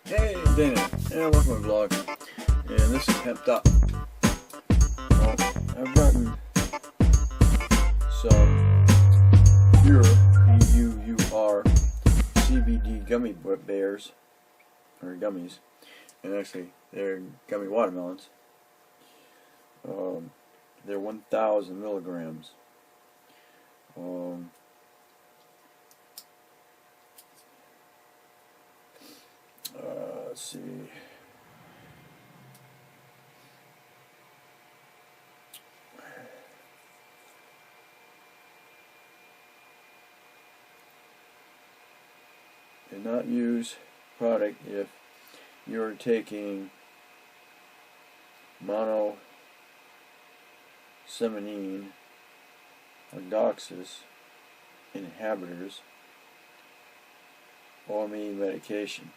Hey, Dana, and welcome to my vlog. And this is Hemped Up. Well, I've gotten some pure PUR CBD gummy bears, or gummies, and actually they're gummy watermelons. They're 1,000 milligrams. Let's see. Do not use product if you're taking monoseminine, odoxis inhibitors, OME medication,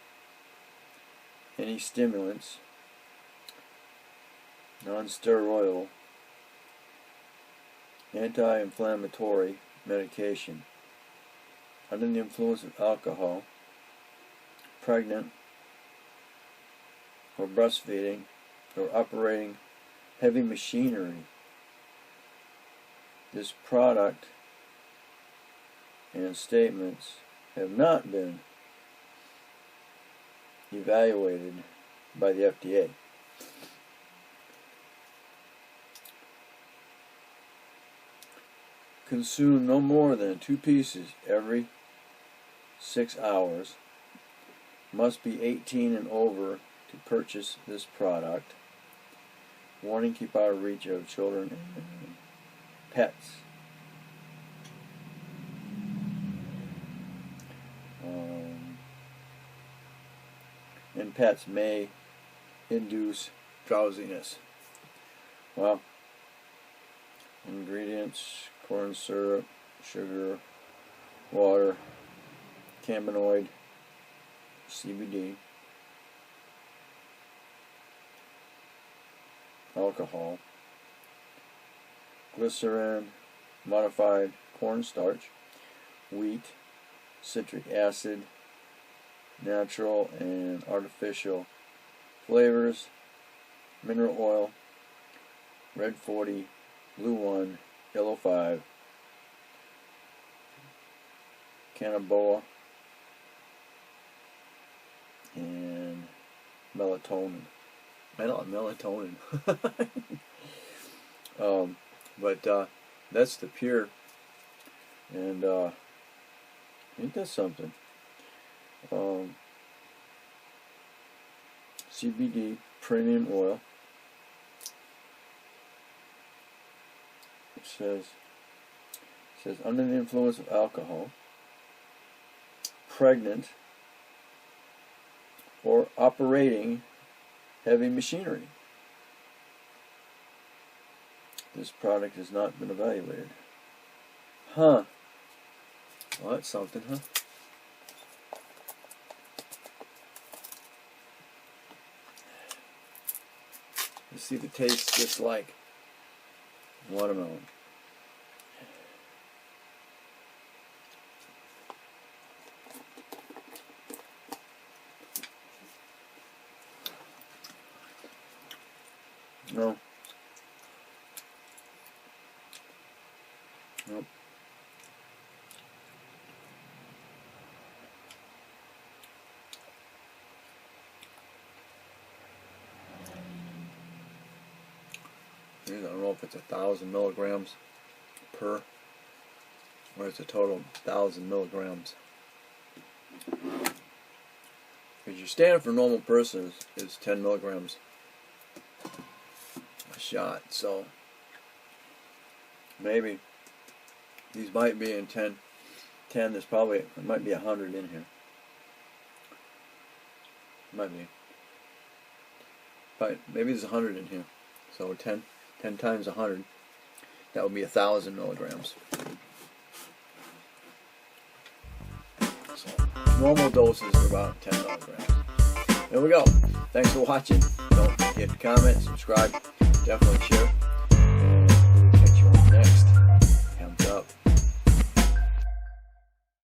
any stimulants, non-steroidal, anti-inflammatory medication, under the influence of alcohol, pregnant, or breastfeeding, or operating heavy machinery. This product and statements have not been evaluated by the FDA. Consume no more than 2 pieces every 6 hours. Must be 18 and over to purchase this product. Warning: keep out of reach of children and pets. And pets may induce drowsiness. Well, ingredients: corn syrup, sugar, water, cannabinoid, CBD, alcohol, glycerin, modified cornstarch, wheat, citric acid, natural and artificial flavors, mineral oil, red 40, blue 1, yellow 5, cannabinoid, and melatonin. Melatonin. But that's the pure, and ain't that something? CBD premium oil. It says under the influence of alcohol, pregnant, or operating heavy machinery. This product has not been evaluated. Huh. Well, that's something, huh? Let's see if it tastes just like watermelon. No. Nope. I don't know if it's 1,000 milligrams per, or it's a total of 1,000 milligrams. Because your standard for a normal person is 10 milligrams a shot. So maybe these might be in 10. There's probably, it might be 100 in here. Might be. But maybe there's 100 in here. So 10 times 100, that would be 1,000 milligrams. So normal doses are about 10 milligrams. There we go. Thanks for watching. Don't forget to comment, subscribe, definitely share.